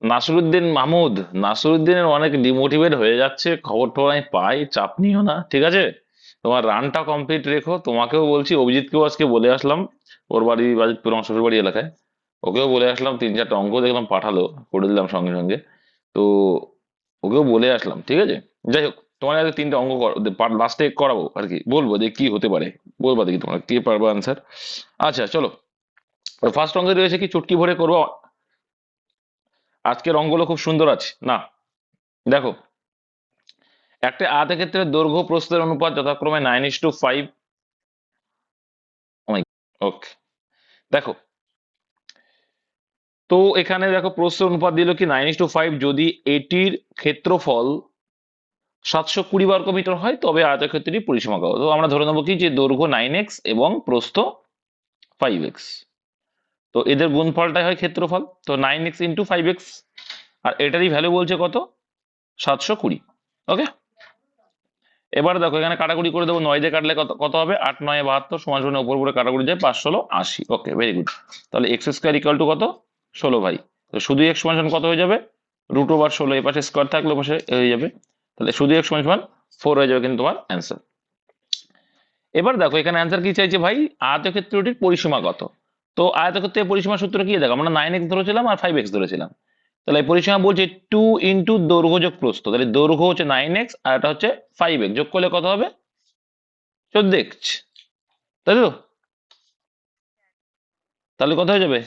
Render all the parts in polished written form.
নাসিরুদ্দিন মাহমুদ, নাসিরুদ্দিনের অনেক ডিমোটিভেট হয়ে যাচ্ছে, খবর টবর আমি পাই, চাপ নিও না, ঠিক আছে? তোমার রানটা কমপ্লিট রেখো। তোমাকেও বলছি, অভিজিৎকেও আজকে বলে আসলাম, ওর বাড়ি বাজিতপুর আমার শ্বশুর বাড়ি এলাকায়, ওকেও বলে আসলাম, 3-4টা অঙ্ক দেখলাম পাঠালো, করে দিলাম সঙ্গে সঙ্গে। তো ওকেও বলে আসলাম, ঠিক আছে? যাই হোক, তোমার আজকে 3টে অঙ্ক লাস্টে করাবো আর কি, বলবো যে কি হতে পারে, বলবা দেখি তোমরা কে পারবে আনসার। আচ্ছা চলো, ফার্স্ট অঙ্কে রয়েছে কি, চুটকি ভরে করবো। আজকের অঙ্কগুলো খুব সুন্দর আছে না, দেখো। একটা আয়তক্ষেত্রের দৈর্ঘ্য প্রস্থের অনুপাত যথাক্রমে 9:5। ওকে, দেখো, তো এখানে দেখো প্রস্থের অনুপাত দিল কি 9:5, যদি এটির ক্ষেত্রফল 720 বর্গমিটার হয় তবে আয়তক্ষেত্রটি পরিসীমা কত। তো আমরা ধরে নেবো কি যে দৈর্ঘ্য 9x এবং প্রস্থ 5x, তো এদের গুণফলটাই হয় ক্ষেত্রফল, তো 9x × 5x, আর এটারই ভ্যালু বলছে কত, 720। ওকে, এবার দেখো এখানে কাটাকুটি করে দেবো, 9 দিয়ে কাটলে কত কত হবে, 8×9 = 72, সমান সমান উপর উপরে কাটাকুটি যায়, 5×16 = 80। ওকে, ভেরি গুড। তাহলে x² = কত, 16 ভাই। তো শুধু x সমান সমান কত হয়ে যাবে, √16, এই পাশে স্কোয়ার থাকলে ও পাশে হয়ে যাবে, তাহলে শুধু x সমান সমান 4 হয়ে যাবে কিন্তু তোমার অ্যান্সার। এবার দেখো এখানে অ্যান্সার কি চাইছে ভাই, আয়তক্ষেত্রটির পরিসীমা কত। তো আয়তক্ষেত্রের পরিসীমা সূত্র কি, দেখো আমরা 9x ধরেছিলাম আর 5x ধরেছিলাম, তাহলে এই পরিসীমা বলছে 2 × দৈর্ঘ্য যোগ প্রস্থ, তাহলে দৈর্ঘ্য হচ্ছে 9x আর এটা হচ্ছে 5x, যোগ করলে কত হবে, 14x, তাই তো? তাহলে কত হয়ে যাবে,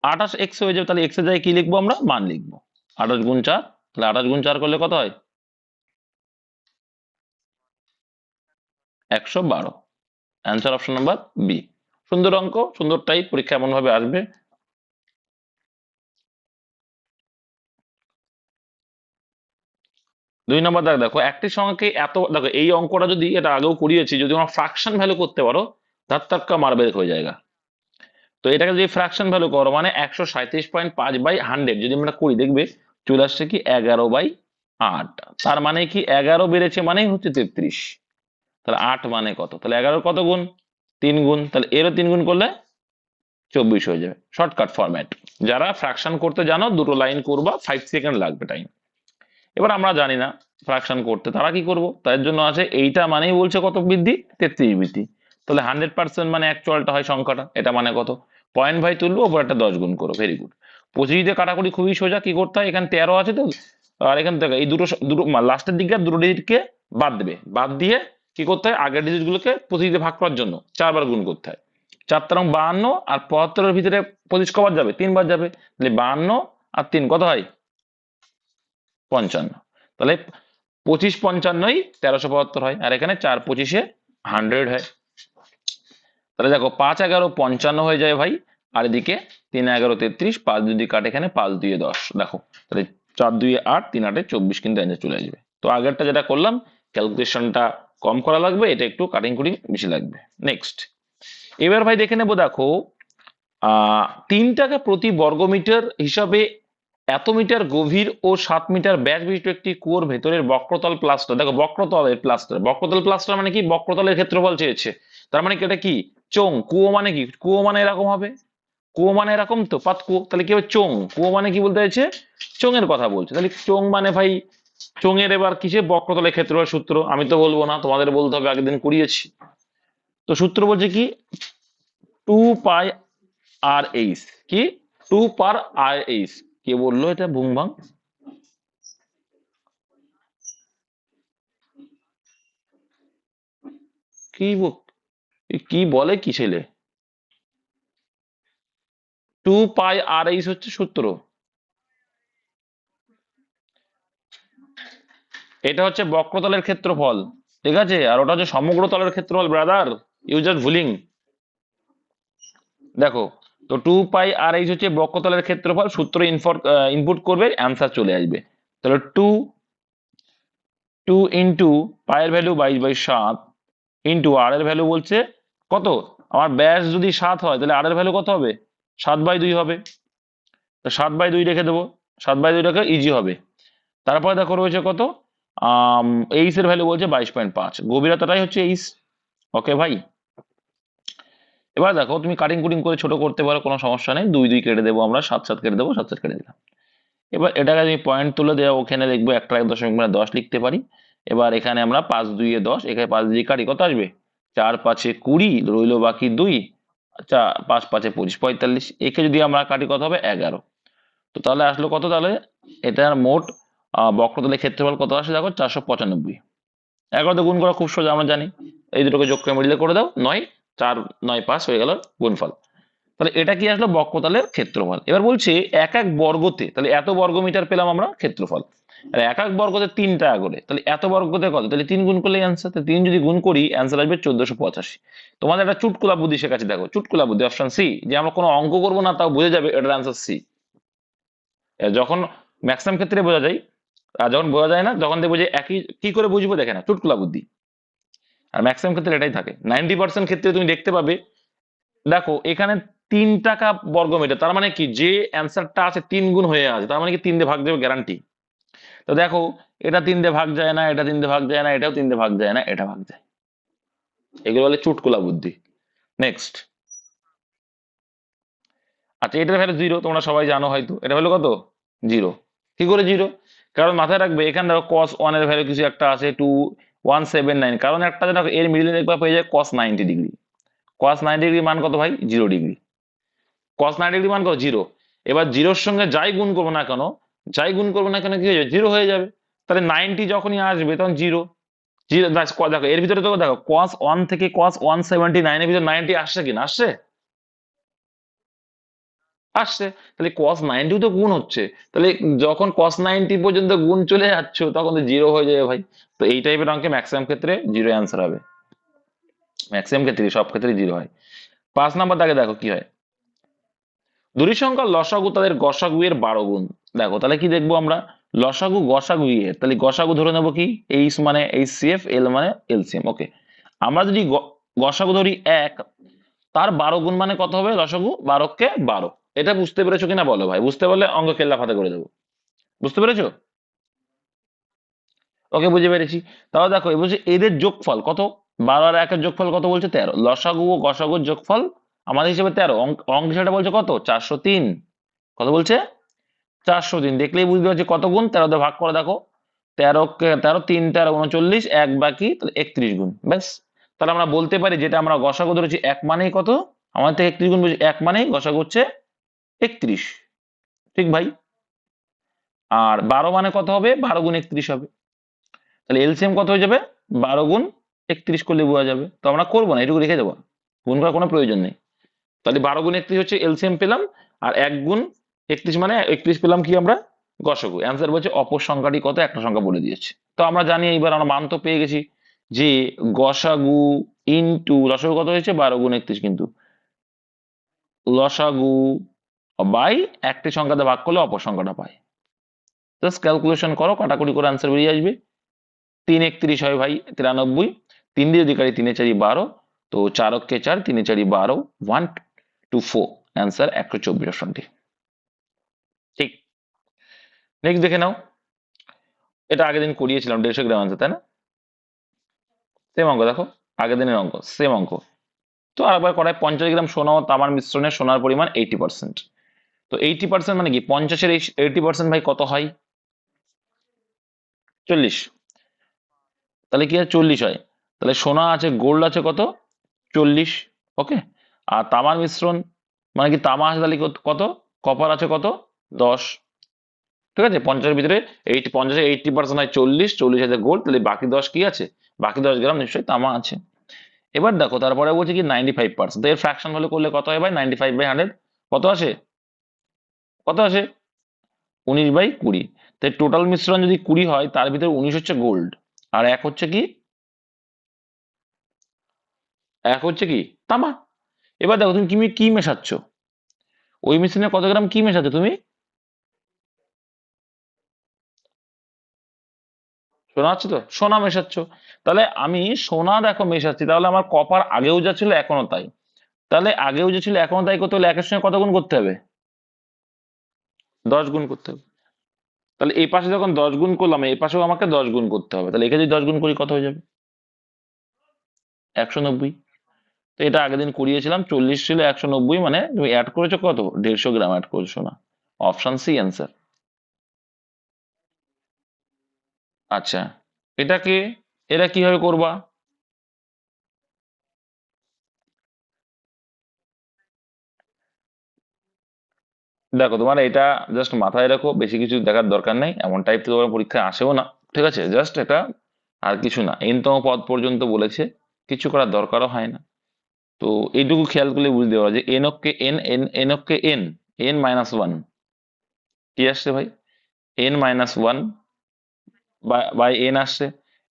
28x হয়ে যাবে। তাহলে x এর জায়গায় কি লিখবো, আমরা মান লিখবো 28×4, তাহলে 28×4 করলে কত হয়, 112। Answer option number B. সুন্দর অঙ্ক, সুন্দর টাইপ, পরীক্ষা এমন ভাবে আসবে। 2 নম্বর দাগ, দেখো একটি সংখ্যাকে এত, দেখো এই অঙ্কটা যদি এটা আগেও করিয়েছি, যদি আমরা ফ্রাকশন ভ্যালু করতে পারো, ধাত্তাক্কা মারবে হয়ে যায়গা। তো এটাকে যদি ফ্রাকশন ভ্যালু করো মানে 137.5/100 যদি আমরা করি, দেখবে চলে আসছে কি 11/8। তার মানে কি 11 বেড়েছে মানেই হচ্ছে 33। তাহলে 8 মানে কত, তাহলে 11 কত গুণ, 3 গুণ, তাহলে এরও 3 গুণ করলে 24 হয়ে যাবে। শর্টকাট ফরম্যাট, যারা ফ্রাকশন করতে জানো 2টো লাইন করবা, 5 সেকেন্ড লাগবে টাইম। এবার আমরা জানি না ফ্রাকশন করতে, তারা কি করবো, তার জন্য আছে এইটা মানেই বলছে কত বৃদ্ধি, 33 বৃদ্ধি। তাহলে 100% মানে অ্যাকচুয়ালটা হয় সংখ্যাটা, এটা মানে কত, পয়েন্ট ভাই তুলবো, ওপর একটা 10 গুণ করো, ভেরি গুড। 25 দিয়ে কাটাকুটি খুবই সোজা, কি করতে হয়, এখানে 13 আছে তো, আর এখান থেকে এই দুটো দুটো লাস্টের দিকে দুটো ডিজিটকে বাদ দেবে, বাদ দিয়ে কি করতে হয়, আগের ডিজিট গুলোকে 25 দিয়ে ভাগ করার জন্য 4 বার গুণ করতে হয়। 4×3 = 52, আর 75-এর ভিতরে 25 কবার যাবে, 3 বার যাবে, তাহলে 52 আর 3 কত হয়, 55। তাহলে 25×55 1375 হয়, আর এখানে 4×25 100 হয়। তাহলে দেখো 5×11 = 55 হয়ে যায় ভাই, আর এদিকে 3×11 = 33, 5 যদি কাটে এখানে, 5×2 = 10, দেখো তাহলে 4×2 = 8, 3×8 = 24 কিন্তু অ্যান্সার চলে আসবে। তো আগেরটা যেটা করলাম, ক্যালকুলেশনটা কম করা লাগবে, এটা একটু কাটিং কুটিং বেশি লাগবে। নেক্সট, এবার ভাই দেখে নেবো, দেখো 3 টাকা প্রতি বর্গমিটার হিসাবে এত মিটার গভীর ও 7 মিটার ব্যাস বিশিষ্ট একটি কুয়োর ভেতরের বক্রতল প্লাস্টার, দেখো বক্রতলের প্লাস্টার, বক্রতল প্লাস্টার মানে কি, বক্রতলের ক্ষেত্রফল চেয়েছে, তার মানে কি এটা কি চোং, কুয়ো মানে কি, কুয়ো মানে এরকম হবে, কুয়ো মানে এরকম তো পাত কুয়ো, তাহলে কি হবে চোং, কুয়ো মানে কি বলতে চাইছে, চোঙের কথা বলছে, তাহলে চোং মানে ভাই চোঙের এবার কিসে, বক্রতলের ক্ষেত্রফল সূত্র, আমি তো বলবো না, তোমাদের বলতে হবে, আগের দিন করিয়েছি। তো সূত্র বলছে কি 2πr/h, কি 2/r/h, কে বললো এটা বুং ভাং, কি কি বলে কি ছেলে, 2πr/h হচ্ছে সূত্র, এটা হচ্ছে বক্রতলের ক্ষেত্রফল, ঠিক আছে, আর ওটা হচ্ছে সমগ্র তলের ক্ষেত্রফল, ব্রাদার, ইউ জাস্ট ভুলিং। দেখো, তো 2πr/h হচ্ছে বক্রতলের ক্ষেত্রফল, সূত্র ইনপুট করবে, অ্যান্সার চলে আসবে। তাহলে 2 ইন্টু পায়ের ভ্যালু 22/7 ইন্টু আর এর ভ্যালু বলছে কত, আমার ব্যাস যদি 7 হয় তাহলে আর এর ভ্যালু কত হবে, 7/2 হবে, তো 7/2 রেখে দেবো, 7/2 রেখে ইজি হবে। তারপরে দেখো রয়েছে কত, এইচ এর ভ্যালু বলছে 22.5, গভীরতাটাই হচ্ছে এইচ। ওকে ভাই, এবার দেখো তুমি কাটিং কুটিং করে ছোট করতে পারো, কোনো সমস্যা নেই, 2 2 কেটে দেবো আমরা, 7 7 কেটে দেবো, 7 7 কেটে দিলাম। এবার এটাকে আমি পয়েন্ট তুলে দেওয়া, ওখানে দেখবো 1.10 লিখতে পারি। এবার এখানে আমরা 5 2 10, এখানে 5 দিয়ে কাটি, কত আসবে? 4 5 20, রইলো বাকি 2। আচ্ছা, 5 5 25, 45, একে যদি আমরা কাটি কত হবে? 11। তো তাহলে আসলো কত তাহলে? এটার মোট বক্রতলের ক্ষেত্রফল কত আসে দেখো? 495। 11 গুণ করা খুব সোজা, আমরা জানি। এই দুটোকে যোগ করে মিডিলে করে দাও, 9 4 9 5 হয়ে গেল গুণফল। তাহলে এটা কি আসলো? বক্রতলের ক্ষেত্রফল। এবার বলছে এক এক বর্গতে, তাহলে এত বর্গমিটার পেলাম আমরা ক্ষেত্রফল। আর এক এক বর্গতে 3 টাকা করে, তাহলে এত বর্গতে কত? তাহলে 3 গুণ করলে অ্যান্সার। তাহলে 3 যদি গুণ করি অ্যান্সার আসবে 1485। তোমাদের একটা চুটকুলা বুদ্ধি শেখাচ্ছি, দেখো চুটকুলা বুদ্ধি, অপশন সি। যে আমরা কোনো অঙ্ক করবো না তাও বুঝে যাবে এটার অ্যান্সার সি। যখন ম্যাক্সিমাম ক্ষেত্রে বোঝা যায়, আর যখন বোঝা যায় না তখন দেখবো যে একই, কি করে বুঝবো দেখে না, চুটকুলা বুদ্ধি। আর ম্যাক্সিমাম ক্ষেত্রে এটাই থাকে, 90% ক্ষেত্রে তুমি দেখতে পাবে। দেখো এখানে 3 টাকা বর্গমিটার, তার মানে কি যে অ্যান্সারটা আছে 3 গুণ হয়ে আছে, তার মানে কি 3 দিয়ে ভাগ দেবে গ্যারান্টি। তো দেখো এটা 3 দিয়ে ভাগ যায় না, এটা 3 দিয়ে ভাগ যায় না, এটাও 3 দিয়ে ভাগ যায় না, এটা ভাগ যায়। এগুলো বলে চুটকুলা বুদ্ধি। নেক্সট। আচ্ছা, এটার ভ্যালু 0, তোমরা সবাই জানো হয়তো। এটা ভ্যালু কত? 0। কি করে 0? কারণ মাথায় রাখবে এখানে দেখো cos 1 এর ভ্যালু কিছু একটা আছে 2179, কারণ একটা দেখো এর মিডিলে দেখবা পেয়ে যায় cos 90 ডিগ্রি। cos 90 ডিগ্রি মান কত ভাই? 0 ডিগ্রি। cos 90 ডিগ্রি মান কত? 0। এবার জিরোর সঙ্গে যাই গুণ করবো না কেন, যাই গুণ করবো না কেন কি হয়ে যাবে? 0 হয়ে যাবে। তাহলে 90 যখনই আসবে তখন 0। 0 দেখো এর ভিতরে তো দেখো cos 1 থেকে cos 179 এর ভিতরে 90 আসছে কিনা? আসছে, আসছে। তাহলে cos 90 তো গুণ হচ্ছে। তাহলে যখন cos 90 পর্যন্ত গুণ চলে যাচ্ছ তখন তো 0 হয়ে যাবে ভাই। তো এই টাইপের অঙ্কে ম্যাক্সিমাম ক্ষেত্রে 0 অ্যান্সার হবে। ম্যাক্সিমাম ক্ষেত্রে, সব ক্ষেত্রে 0 হয়। 5 নাম্বার দাগে দেখো কি হয়। দুটি সংখ্যার লসাগু তাদের গসাগু এর 12 গুণ। দেখো তাহলে কি দেখবো আমরা? লসাগু গসাগু এর, তাহলে গসাগু ধরে নেবো কি? এইচ মানে HCF, এল মানে এলসিএম। ওকে, আমরা যদি গসাগু ধরি 1, তার 12 গুণ মানে কত হবে? লসাগু 12 কে 12। এটা বুঝতে পেরেছো কিনা বলো ভাই? বুঝতে পারলে অঙ্ক কেল্লা ফাতে করে দেবো। বুঝতে পেরেছো? ওকে, বুঝে পেরেছি। তাহলে দেখো এ বলছে এদের যোগফল কত? 12 আর 1 এর যোগফল কত বলছে? 13। লসাগু ও গসাগুর যোগফল আমাদের হিসেবে 13, অঙ্ক সেটা বলছে কত? 403। কত বলছে? 403। দেখলেই বুঝতে পারছি কত গুণ, 13 দিয়ে ভাগ করে দেখো। 13 3 13 39, 1 বাকি, তাহলে 31 গুণ। ব্যাস। তাহলে আমরা বলতে পারি যেটা আমরা গসাগু ধরেছি 1 মানেই কত? আমাদের থেকে 31 গুণ বেশি, 1 মানেই গসাগু হচ্ছে 31। ঠিক ভাই? আর 12 মানে কত হবে? 12 গুণ 31 হবে। তাহলে এলসিএম কত হয়ে যাবে? 12 গুণ 31 করলে বোঝা যাবে। তো আমরা করবো না, এটুকু রেখে দেবো, গুণ করার কোনো প্রয়োজন নেই। তাহলে 12 গুণ 31 হচ্ছে এলসিএম পেলাম, আর 1 গুণ 31 মানে 31 পেলাম কি আমরা? গসাগু। অ্যান্সার বলছে অপর সংখ্যাটি কত, একটা সংখ্যা বলে দিয়েছে। তো আমরা জানি এইবার আমরা মান তো পেয়ে গেছি যে গসাগু ইন্টু লসাগু কত হয়েছে? 12 গুণ 31, কিন্তু লসাগু বাই একটি সংখ্যাতে ভাগ করলে অপর সংখ্যাটা পায়। জাস্ট ক্যালকুলেশন করো, কাটাকুটি করে অ্যান্সার বেরিয়ে আসবে। 3 31 হয় ভাই 93। 3 দিয়ে যদি কাটি 3 4 12, তো 4 কে 4, 3 4 12, 124, অ্যান্সার 124 অপশনটি ঠিক। নেক্সট দেখে নাও। এটা আগের দিন করিয়েছিলাম 150 গ্রাম অ্যান্সার, তাই না? সেম অঙ্ক দেখো, আগের দিনের অঙ্ক সেম অঙ্ক। তো আরেকবার করায়, 50 গ্রাম সোনা ও তামার মিশ্রণে সোনার পরিমাণ 80%। তো 80% মানে কি? 50-এর 80% ভাই কত হয়? 40। তাহলে কি হয়? 40 হয়। তাহলে সোনা আছে, গোল্ড আছে কত? 40। ওকে। আর তামার মিশ্রণ মানে কি? তামা আছে তাহলে কত? কপার আছে কত? 10। ঠিক আছে, 50-এর ভিতরে 50-এর 80% হয় 40, 40 আছে গোল্ড, তাহলে বাকি 10 কি আছে? বাকি 10 গ্রাম নিশ্চয়ই তামা আছে। এবার দেখো তারপরে বলছে কি 95%, তো এর ফ্র্যাকশন ভ্যালু করলে কত হয় ভাই? 95/100 কত আসে? কত আসে? 19/20। তাই টোটাল মিশ্রণ যদি 20 হয়, তার ভিতরে 19 হচ্ছে গোল্ড, আর 1 হচ্ছে কি? 1 হচ্ছে কি? তামা। এবার দেখো তুমি কি কি মেশাচ্ছ, ওই মিশ্রণে কত গ্রাম কি মেশাচ্ছ তুমি? সোনা আছে তো, সোনা মেশাচ্ছ। তাহলে আমি সোনা দেখো মেশাচ্ছি, তাহলে আমার কপার আগেও যা ছিল এখনো তাই। তাহলে আগেও যে ছিল এখনো তাই করতে হলে একের সঙ্গে কত গুণ করতে হবে? 10 গুণ করতে হবে। তাহলে এই পাশে যখন 10 গুণ করলাম, এই পাশেও আমাকে 10 গুণ করতে হবে। তাহলে এখানে যদি 10 গুণ করি কত হয়ে যাবে? 190। তো এটা আগের দিন করিয়েছিলাম, 40 ছিল, 190 মানে তুমি অ্যাড করেছো কত? 150 গ্রাম অ্যাড করেছো না। Option C answer. আচ্ছা, এটাকে এরা কিভাবে করবা? দেখো, তোমার এটা জাস্ট মাথায় রাখো, বেশি কিছু দেখার দরকার নেই, এমন টাইপ তো তোমার পরীক্ষায় আসেও না। ঠিক আছে, জাস্ট এটা আর কিছু না, এনতম পদ পর্যন্ত বলেছে, কিছু করার দরকারও হয় না। তো এইটুকু খেয়াল করলে বুঝতে পারো যে এনককে এন এন এনককে এন এন মাইনাস ওয়ান কি আসছে ভাই? N minus one by n আসছে।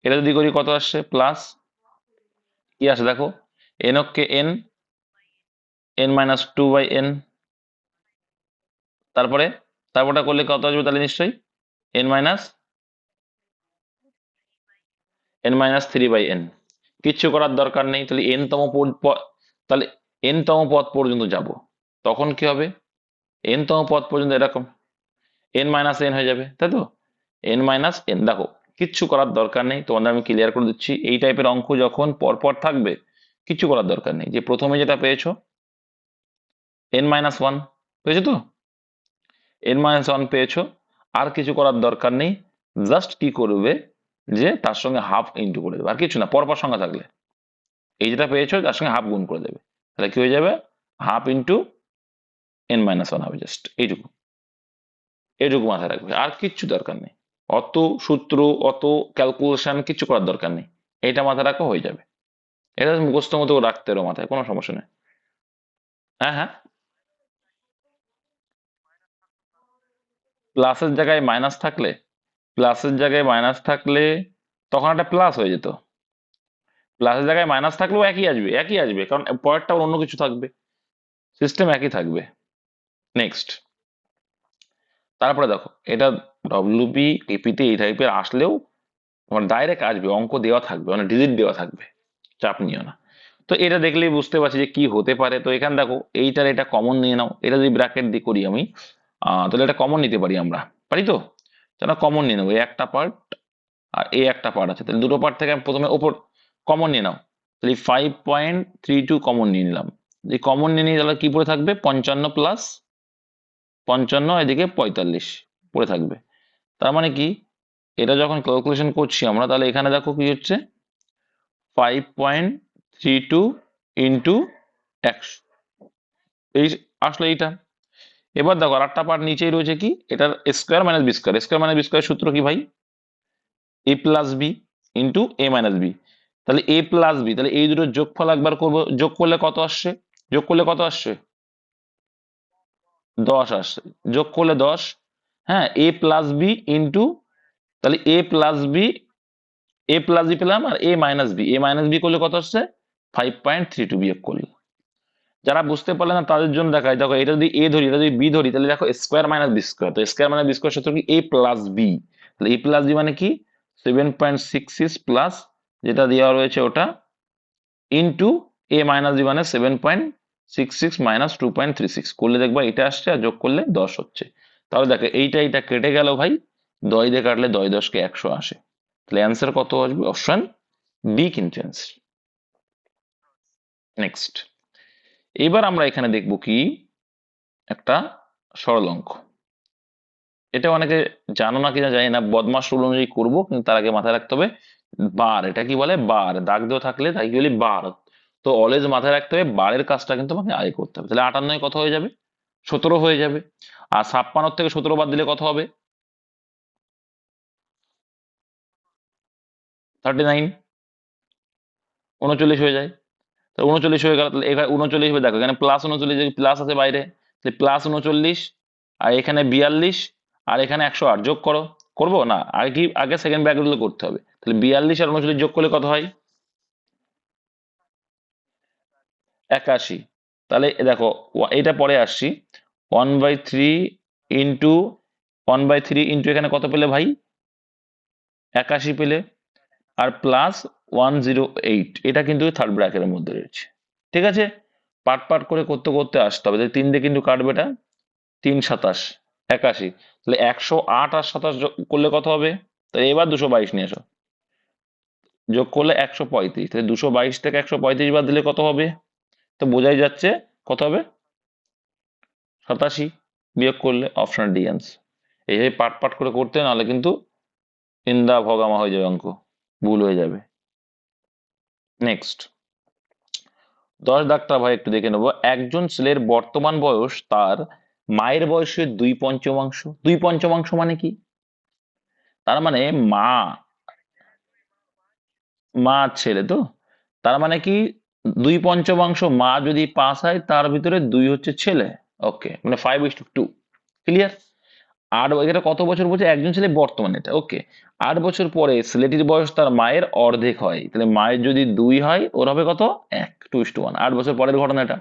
এটা যদি করি কত আসছে? প্লাস কি আসে দেখো, এনককে n n minus two by n. তারপরে তারপরটা করলে কত আসবে তাহলে? নিশ্চয়ই n minus three by n. কিচ্ছু করার দরকার নেই, তাহলে তাহলে এন তম পদ পর্যন্ত যাব, তখন কি হবে? এন তম পদ পর্যন্ত এরকম এন মাইনাস এন হয়ে যাবে, তাই তো? N minus N. দেখো, কিচ্ছু করার দরকার নেই, তোমাদের আমি ক্লিয়ার করে দিচ্ছি। এই টাইপের অঙ্ক যখন পরপর থাকবে, কিচ্ছু করার দরকার নেই। যে প্রথমে যেটা পেয়েছো এন মাইনাস ওয়ান, পেয়েছো তো? এন মাইনাস ওয়ান পেয়েছো, আর কিছু করার দরকার নেই। জাস্ট কি করবে, যে তার সঙ্গে হাফ ইন্টু করে দেবে, আর কিছু না। পরপর সংখ্যা থাকলে এই যেটা পেয়েছো তার সঙ্গে হাফ গুণ করে দেবে, তাহলে কি হয়ে যাবে? Half into N minus one হবে। জাস্ট এইটুকু, এইটুকু মাথায় রাখবে, আর কিচ্ছু দরকার নেই। অত সূত্র, অত ক্যালকুলেশন কিছু করার দরকার নেই। এইটা মাথায় রাখো, হয়ে যাবে। এটা মুখস্থ মতো রাখতে পারো মাথায়, কোনো সমস্যা নেই। হ্যাঁ, হ্যাঁ, প্লাসের জায়গায় মাইনাস থাকলে, তখন একটা প্লাস হয়ে যেত। প্লাসের জায়গায় মাইনাস থাকলেও একই আসবে, একই আসবে, কারণ পরেরটা অন্য কিছু থাকবে, সিস্টেম একই থাকবে। নেক্সট, তারপরে দেখো, এটা ডব্লিউবি টিপিতে এই টাইপের আসলেও তোমার ডাইরেক্ট আসবে, অঙ্ক দেওয়া থাকবে, মানে ডিজিট দেওয়া থাকবে, চাপ নিও না। তো এটা দেখলেই বুঝতে পারছি যে কি হতে পারে। তো এখানে দেখো, এইটার এটা কমন নিয়ে নাও, এটা যদি ব্র্যাকেট দিয়ে করি আমি, তাহলে এটা কমন নিতে পারি আমরা, পারি তো? তাহলে কমন নিয়ে নেবো, এই একটা পার্ট আর এই একটা পার্ট আছে, তাহলে দুটো পার্ট থেকে আমি প্রথমে ওপর কমন নিয়ে নাও। তাহলে 5.32 কমন নিয়ে নিলাম। যে কমন নিয়ে নিয়ে তাহলে কি পড়ে থাকবে? 55 প্লাস 55, এদিকে 45 পড়ে থাকবে। তার মানে কি, এটা যখন ক্যালকুলেশন করছি আমরা, তাহলে এখানে দেখো কি হচ্ছে, 5.32 ইন্টু 100, এই আসলে এইটা। এবার দেখো, আর একটা পার্ট নিচেই রয়েছে কি, এটার square minus B square. Square minus B square সূত্র কি ভাই? A plus B into A minus B. তাহলে এ প্লাস বি, তাহলে এই দুটোর যোগফল একবার করবো, যোগ করলে কত আসছে? যোগ করলে কত আসছে? 10 আসছে। যোগ করলে 10। হ্যাঁ, এ প্লাস বি ইন্টু, তাহলে এ প্লাস বি পেলাম, আর এ মাইনাস বি করলে কত আসছে? 5.32 বিয়োগ করলে। যারা বুঝতে পারলে না তাদের জন্য দেখায়, দেখো এটা যদি এ ধরি, এটা যদি বি ধরি, তাহলে দেখো স্কোয়ার মাইনাস বি স্কোয়ার, তো স্কোয়ার মাইনাস বি স্কোয়ার সূত্র কি? এ প্লাস বি। তাহলে এ প্লাস বি মানে কি? 7.66 প্লাস যেটা দেওয়া রয়েছে ওটা, ইন্টু এ মাইনাস বি মানে 7.66 মাইনাস 2.36 করলে দেখবা এটা আসছে, আর যোগ করলে 10 হচ্ছে। তাহলে দেখো, এইটা কেটে গেল ভাই, 10 দিয়ে কাটলে 10 × 10 = 100 আসে। তাহলে অ্যান্সার কত আসবে? অপশন ডি কিন্তু অ্যান্সার। নেক্সট, এবার আমরা এখানে দেখব কি, একটা সরল অঙ্ক। এটা অনেকে জানো না কিনা জানি না, বদমাস রুল অনুযায়ী করবো, কিন্তু তার আগে মাথায় রাখতে হবে বার। এটা কি বলে? বার। দাগ দেওয়া থাকলে তাই কি বলি? বার। তো অলওয়েজ মাথায় রাখতে হবে বারের কাজটা কিন্তু আমাকে আগে করতে হবে। তাহলে 58 কত হয়ে যাবে? 17 হয়ে যাবে। আর 56 থেকে 17 বাদ দিলে কত হবে? 39, 39 হয়ে যায়। তো 39 হয়ে গেল, তাহলে এখানে 39 হবে। দেখো এখানে প্লাস 39, প্লাস আছে বাইরে, তাহলে প্লাস 39, আর এখানে 42, আর এখানে 108 যোগ করো। করবো না, আগে কি, আগে সেকেন্ড ব্র্যাকেট গুলো করতে হবে। তাহলে 42 আর 39 যোগ করলে কত হয়? 81। তাহলে দেখো, এটা পরে আসছি। 1/3 ইন্টু 1/3 ইন্টু এখানে কত পেলে ভাই? 81 পেলে, আর প্লাস 108, এটা কিন্তু থার্ড ব্র্যাকেটের মধ্যে রয়েছে। ঠিক আছে, পার্ট পার্ট করে করতে করতে আসতে হবে। তাহলে 3 দিয়ে কিন্তু কাটবে এটা, 3 × 27 81। তাহলে 108 আর 27 যোগ করলে কত হবে? তাহলে এবার 222 নিয়ে আসো, যোগ করলে 135। তাহলে 222 থেকে 135 বাদ দিলে কত হবে? তো বোঝাই যাচ্ছে কত হবে? 87 বিয়োগ করলে, অপশন ডি অ্যান্সার। এইভাবে পার্ট পার্ট করে করতে, নাহলে কিন্তু ইন্দা ভগামা হয়ে যাবে অঙ্ক, ভুল হয়ে যাবে। নেক্সট 10 দাগটা ভাই একটু দেখে নেবো। একজন ছেলের বর্তমান বয়স তার মায়ের বয়সের 2/5। 2/5 মানে কি? তার মানে মা, মা আর ছেলে তো, তার মানে কি 2/5 মা যদি পাস হয় তার ভিতরে 2 হচ্ছে ছেলে। ওকে, মানে 5:2। ক্লিয়ার? এটা কত বছর বলছে? একজন ছেলে বর্তমানে, এটা ওকে। 8 বছর পরে ছেলেটির বয়স তার মায়ের অর্ধেক হয়, তাহলে মায়ের যদি 2 হয় ওর হবে কত? 1, 2:1। 8 বছর পরের ঘটনা এটা।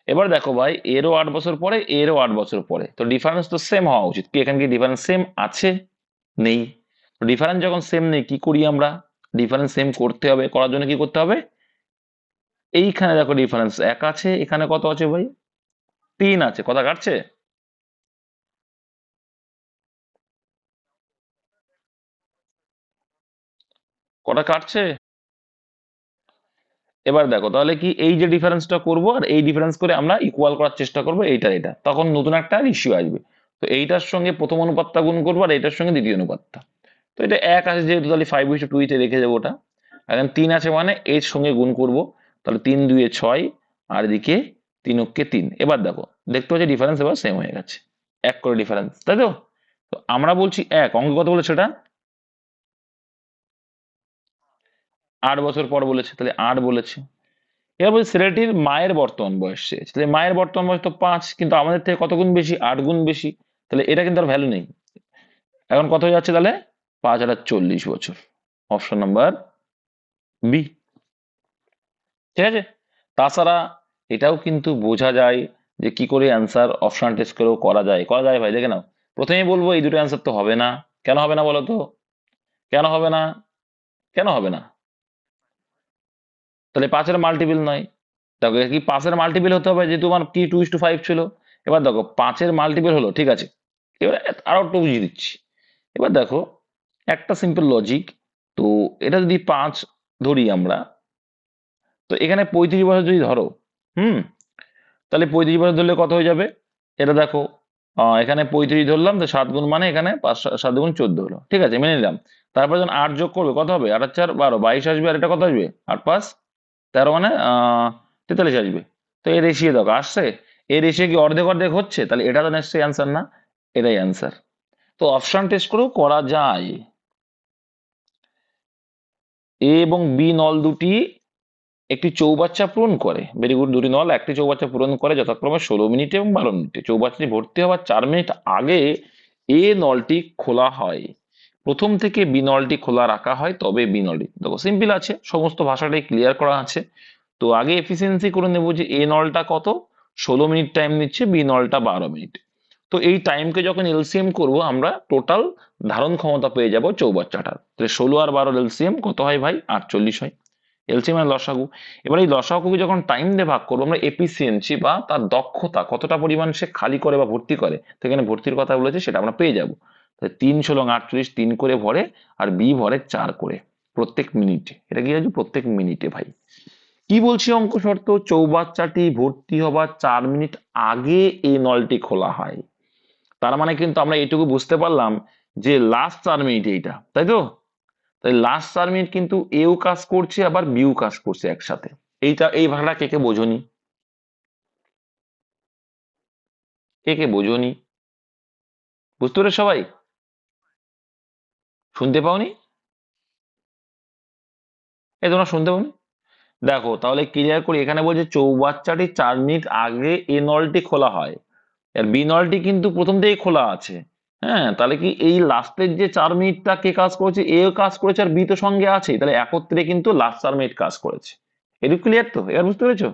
এবার দেখো ভাই, এরও 8 বছর পরে, এরও 8 বছর পরে, তো ডিফারেন্স তো সেম হওয়া উচিত। কি এখানে কি ডিফারেন্স সেম আছে? নেই। ডিফারেন্স যখন সেম নেই, কি করি আমরা? ডিফারেন্স সেম করতে হবে, করার জন্য কি করতে হবে? এইখানে দেখো ডিফারেন্স 1 আছে, এখানে কত আছে ভাই? 3 আছে। কথা কাটছে? কটা কাটছে? এবার দেখো তাহলে কি, এই যে ডিফারেন্সটা করব আর এই ডিফারেন্স করে আমরা ইকুয়াল করার চেষ্টা করবো এইটা এটা, তখন নতুন একটা রেশিও আসবে। তো এইটার সঙ্গে প্রথম অনুপাতটা গুণ করবো আর এইটার সঙ্গে দ্বিতীয় অনুপাতটা। তো এটা 1 আছে যেহেতু, তাহলে 5:2 তে রেখে যাবো ওটা। এখন 3 আছে মানে এর সঙ্গে গুণ করব, তাহলে 3 2 6, আর এদিকে 3 3। এবার দেখো, দেখতে পাচ্ছি ডিফারেন্স এবার সেম হয়ে গেছে, 1 করে ডিফারেন্স, তাই তো? তো আমরা বলছি 1, অঙ্ক কত বলেছে এটা? 8 বছর পর বলেছে, তাহলে 8 বলেছে। এবার বলছি ছেলেটির মায়ের বর্তমান বয়স চেয়েছে, তাহলে মায়ের বর্তমান বয়স তো 5, কিন্তু আমাদের থেকে কত গুণ বেশি? 8 গুণ বেশি। তাহলে এটা কিন্তু আর ভ্যালু নেই। এখন কত হয়ে যাচ্ছে তাহলে? 5 আর 40 বছর। Option number B. ঠিক আছে? তাছাড়া এটাও কিন্তু বোঝা যায় যে কি করে অ্যান্সার অপশন টেস্ট করেও করা যায়। করা যায় ভাই, দেখে নাও। প্রথমেই বলবো এই দুটো অ্যান্সার তো হবে না। কেন হবে না বলো তো? কেন হবে না? কেন হবে না? তাহলে 5-এর মাল্টিপল নয়। দেখো কি 5-এর মাল্টিপল হতে হবে, যে তোমার কি 2:5 ছিল। এবার দেখো 5-এর মাল্টিপল হলো, ঠিক আছে। এবার আরো একটু বুঝিয়ে দিচ্ছি। এবার দেখো, একটা সিম্পল লজিক। তো এটা যদি 5 ধরি আমরা, তো এখানে 35 বছর যদি ধরো, হুম, তাহলে 35 বছর ধরলে কত হয়ে যাবে? এটা দেখো, এখানে 35 ধরলাম, তো 7 গুণ মানে এখানে 5 7 গুণ 14 হলো, ঠিক আছে, মেনে নিলাম। তারপর যখন 8 যোগ করবে কত হবে? 8 আর 4 12, 22 আসবে, আর এটা কত আসবে? 8 5 13 মানে 43 আসবে। তো এর রেশিও দেখো আসছে। এর রেশিও কি অর্ধেক অর্ধেক হচ্ছে? তাহলে এটা তো নিশ্চয়ই অ্যান্সার না, এটাই অ্যান্সার। তো অপশন টেস্ট করেও করা যায়। এ এবং বি নল দুটি একটি চৌবাচ্চা পূরণ করে, ভেরি গুড, দুটি নল একটি চৌবাচ্চা পূরণ করে যথাক্রমে 16 মিনিটে এবং 12 মিনিটে। চৌবাচ্চাটি ভর্তি হওয়ার 4 মিনিট আগে এ নলটি খোলা হয়, প্রথম থেকে বি নলটি খোলা রাখা হয়, তবে বি নলটি, দেখো সিম্পল আছে, সমস্ত ভাষাটাই ক্লিয়ার করা আছে। তো আগে এফিসিয়েন্সি করে নেবো যে এ নলটা কত, 16 মিনিট টাইম নিচ্ছে, বি নলটা 12 মিনিট। তো এই টাইমকে যখন এলসিএম করব আমরা, টোটাল ধারণ ক্ষমতা পেয়ে যাব চৌবাচ্চাটার। তাহলে 16 আর 12 এলসিএম কত হয় ভাই? 48 হয়। এলসিএম আর লসাগু। এবার এই লসাগুকে যখন টাইম দিয়ে ভাগ করবো আমরা, এফিসিয়েন্সি বা তার দক্ষতা কতটা পরিমাণ সে খালি করে বা ভর্তি করে, তো এখানে ভর্তির কথা বলেছে, সেটা আমরা পেয়ে যাবো। 3 × 48, 3 করে ভরে, আর বি ভরে 4 করে প্রত্যেক মিনিটে। এটা কি আছে? প্রত্যেক মিনিটে ভাই। কি বলছি অঙ্ক শর্ত, চৌবাচ্চাটি ভর্তি হবার 4 মিনিট আগে এই নলটি খোলা হয়। তার মানে কিন্তু আমরা এইটুকু বুঝতে পারলাম যে লাস্ট 4 মিনিট এইটা, তাই তো? তাই লাস্ট 4 মিনিট কিন্তু এও কাজ করছে আবার বিও কাজ করছে একসাথে। এইটা, এই ভাড়া কে কে বোঝনি? কে কে বোঝনি? বুঝতে পেরে সবাই? শুনতে পাওনি? এই তোমরা শুনতে পাওনি? দেখো তাহলে ক্লিয়ার করি, এখানে বলছে চৌবাচ্চাটি 4 মিনিট আগে এ নলটি খোলা হয়, আর বি নলটি কিন্তু প্রথম থেকেই খোলা আছে। হ্যাঁ, তাহলে কি এই লাস্টের যে 4 মিনিটটা কে কাজ করেছে? এ কাজ করেছে আর বি তো সঙ্গে আছে, তাহলে একত্রে কিন্তু লাস্ট 4 মিনিট কাজ করেছে। এটুকু ক্লিয়ার তো? এবার বুঝতে পেরেছো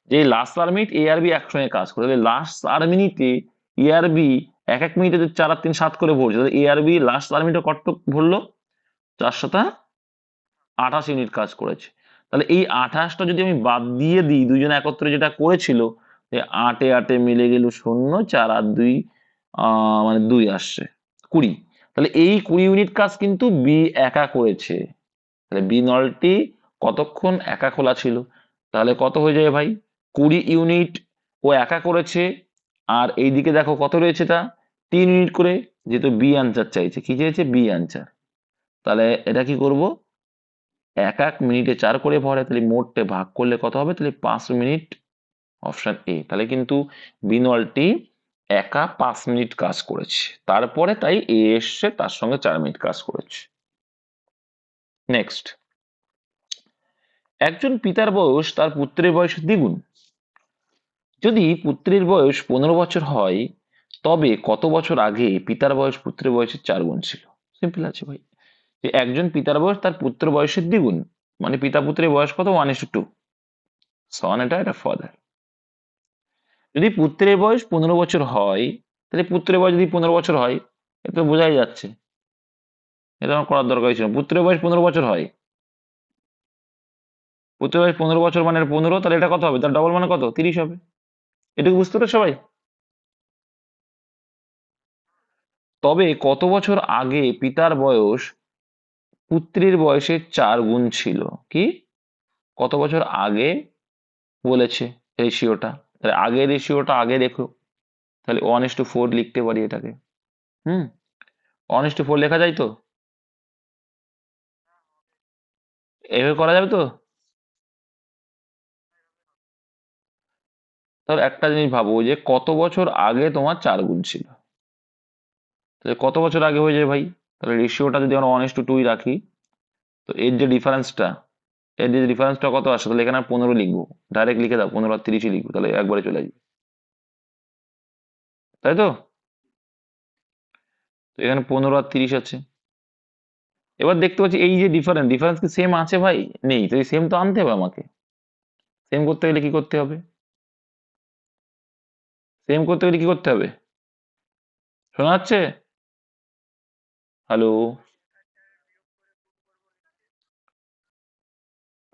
যে লাস্ট 4 মিনিট এ আর বি একসঙ্গে কাজ করে, তাহলে লাস্ট 4 মিনিটে এ আর বি এক এক মিনিটে 4 আর 3 7 করে ভরছে, তাহলে এ আর বি লাস্ট 4 মিনিটে কত ভরলো? 428 ইউনিট কাজ করেছে। তাহলে এই 28টা যদি আমি বাদ দিয়ে দিই, দুজনে একত্রে যেটা করেছিল, যে 8 এ 8 এ মিলে গেল 0, 4 আর 2 মানে 2 আসছে 20। তাহলে এই 20 ইউনিট কাজ কিন্তু বি একা করেছে। তাহলে বি নলটি কতক্ষণ একা খোলা ছিল? তাহলে কত হয়ে যাবে ভাই? 20 ইউনিট ও একা করেছে। আর এইদিকে দেখো কত রয়েছে, তা 3 ইউনিট করে যেহেতু বি আনসার চাইছে, কি চেয়েছে? B answer. তাহলে এটা কি করব? এক এক মিনিটে 4 করে ভরে, তাহলে মোটে ভাগ করলে কত হবে? তাহলে 5 মিনিট। Option A. তাহলে কিন্তু বিনলটি একা 5 মিনিট কাজ করেছে, তারপরে তাই এ এসছে, তার সঙ্গে 4 মিনিট কাজ করেছে। নেক্সট, একজন পিতার বয়স তার পুত্রের বয়সের দ্বিগুণ। যদি পুত্রের বয়স 15 বছর হয়, তবে কত বছর আগে পিতার বয়স পুত্রের বয়সের 4 গুণ ছিল? সিম্পল আছে ভাই, যে একজন পিতার বয়স তার পুত্র বয়সের দ্বিগুণ, মানে পিতা পুত্রের বয়স কত? 1:2। সন এটা ফাদার। যদি পুত্রের বয়স 15 বছর হয়, তাহলে পুত্রের বয়স যদি 15 বছর হয়, এটা তো বোঝাই যাচ্ছে, এটা আমার করার দরকার ছিল। পুত্রের বয়স 15 বছর হয়, পুত্রের বয়স 15 বছর মানে 15, তাহলে এটা কত হবে? তার ডবল মানে কত? 30 হবে। এটুকু বুঝতে পারছো সবাই? তবে কত বছর আগে পিতার বয়স পুত্রের বয়সের 4 গুণ ছিল? কি? কত বছর আগে বলেছে রেশিওটা, তাহলে আগের রেশিওটা আগে দেখো, তাহলে 1:4 লিখতে পারি এটাকে। হুম, 1:4 লেখা যায় তো? এভাবে করা যাবে তো? তাহলে একটা জিনিস ভাবো, যে কত বছর আগে তোমার 4 গুণ ছিল, তাহলে কত বছর আগে হয়ে যায় ভাই? তাহলে রেশিওটা যদি আমরা 1:2 রাখি, তো এর যে ডিফারেন্সটা, কত আসে? তাহলে এখানে 15 লিখবো, ডাইরেক্ট লিখে দাও, 15 আর 30 লিখবো, তাহলে একবারে চলে আসবে, তাই তো? তো এখানে 15 আর 30 আছে। এবার দেখতে পাচ্ছি এই যে ডিফারেন্স কি সেম আছে ভাই? নেই, তো এই সেম তো আনতে হবে আমাকে। সেম করতে গেলে কি করতে হবে? সেম করতে গেলে কি করতে হবে? শোনা যাচ্ছে? হ্যালো?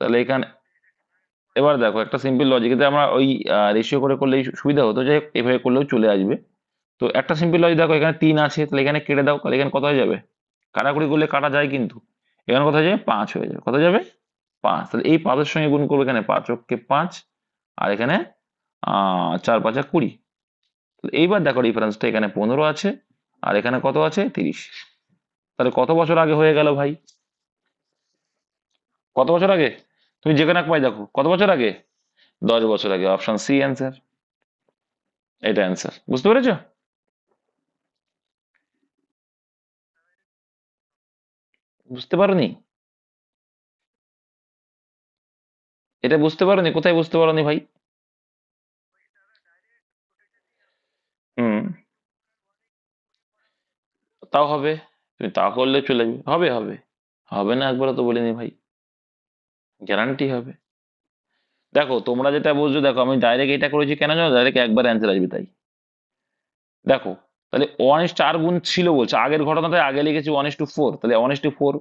তাহলে এখানে এবার দেখো, একটা সিম্পল লজিক, আমরা ওই রেশিও করে করলেই সুবিধা হতো, যে এভাবে করলেও চলে আসবে। তো একটা সিম্পল লজিক দেখো, এখানে 3 আছে, তাহলে এখানে কেটে দাও, তাহলে এখানে কত হয়ে যাবে? কাটাকুটি করলে কাটা যায়, কিন্তু এখানে কত হয়ে যাবে? 5 হয়ে যাবে। কত হয়ে যাবে? 5। তাহলে এই 5 এর সঙ্গে গুণ করবো, এখানে 5 কে 5, আর এখানে 4 5 20। তাহলে এইবার দেখো ডিফারেন্সটা, এখানে 15 আছে, আর এখানে কত আছে? 30। তাহলে কত বছর আগে হয়ে গেল ভাই? কত বছর আগে? তুমি যেখানে এক পাই দেখো, কত বছর আগে? 10 বছর আগে। অপশন সি অ্যান্সার, এটা অ্যান্সার। বুঝতে পেরেছো? বুঝতে পারোনি? এটা বুঝতে পারোনি? কোথায় বুঝতে পারোনি ভাই? হুম, তাও হবে। তুমি তা করলে চলে যাবে, হবে হবে। হবে না একবারও তো বলিনি ভাই, গ্যারান্টি হবে। দেখো তোমরা যেটা বুঝছো, দেখো আমি ডাইরেক্ট এটা করেছি কেন জানো? ডাইরেক্ট একবার অ্যান্সার আসবে তাই। দেখো, তাহলে 1:4 ছিল বলছে, আগের ঘটনাতে আগে লিখেছি 1:4, তাহলে 1:4।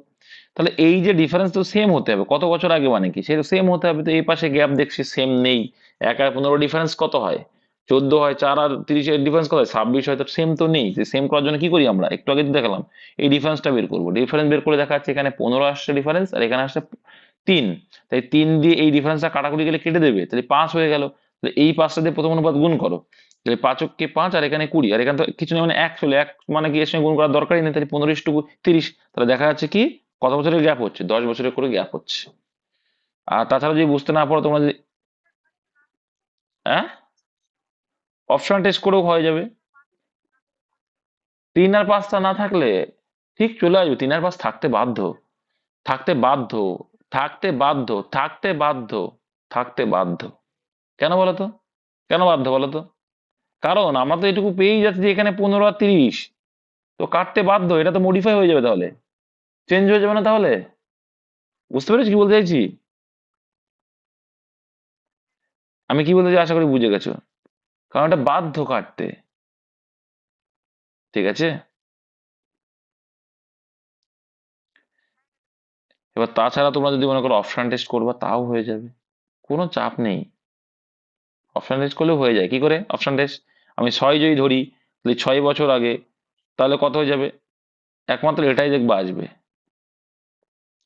তাহলে এই যে ডিফারেন্স তো সেম হতে হবে, কত বছর আগে মানে কি, সেটা সেম হতে হবে। তো এই পাশে গ্যাপ দেখছি সেম নেই। 1 আর 15 ডিফারেন্স কত হয়? 14 হয়। 4 আর 30 এর ডিফারেন্স কত হয়? 26 হয়। তো সেম তো নেই, সেম করার জন্য কি করি আমরা? একটু আগে তো দেখালাম, এই ডিফারেন্সটা বের করবো। ডিফারেন্স বের করে দেখা যাচ্ছে এখানে 15 আসছে ডিফারেন্স, আর এখানে আসছে 3। তাই 3 দিয়ে এই ডিফারেন্সটা কাটাকুটি গেলে কেটে দেবে, তাহলে 5 হয়ে গেল। তাহলে এই 5টা দিয়ে প্রথম অনুপাত গুণ করো, তাহলে 5 কে 5, আর এখানে 20, আর এখানে তো কিছু নেই, মানে 1 চলে, 1 মানে কি এর সঙ্গে গুণ করার দরকারই নেই। তাহলে 15:30। তাহলে দেখা যাচ্ছে কি কত বছরের গ্যাপ হচ্ছে? 10 বছরের করে গ্যাপ হচ্ছে। আর তাছাড়া যদি বুঝতে না পারো, তোমরা যদি, হ্যাঁ, অপশন টেস্ট করেও হয়ে যাবে। 3 আর 5টা না থাকলে ঠিক চলে আসবে। 3 আর 5 থাকতে বাধ্য, থাকতে বাধ্য, থাকতে বাধ্য, থাকতে বাধ্য, থাকতে বাধ্য। কেন বলো তো? কেন বাধ্য বলো তো? কারণ আমরা তো এটুকু পেয়েই যাচ্ছি যে এখানে 15 আর 30, তো কাটতে বাধ্য। এটা তো মডিফাই হয়ে যাবে, তাহলে চেঞ্জ হয়ে যাবে না তাহলে? বুঝতে পেরেছি কি বলতে চাইছি? আমি কি বলতে চাই আশা করি বুঝে গেছো, কারণ এটা বাধ্য কাটতে। ঠিক আছে? এবার তাছাড়া তোমরা যদি মনে করো অপশন টেস্ট করবা, তাও হয়ে যাবে, কোনো চাপ নেই। অপশন টেস্ট করলেও হয়ে যায়। কি করে অপশন টেস্ট? আমি 6 যদি ধরি, তাহলে 6 বছর আগে, তাহলে কত হয়ে যাবে? একমাত্র এটাই দেখবা আসবে।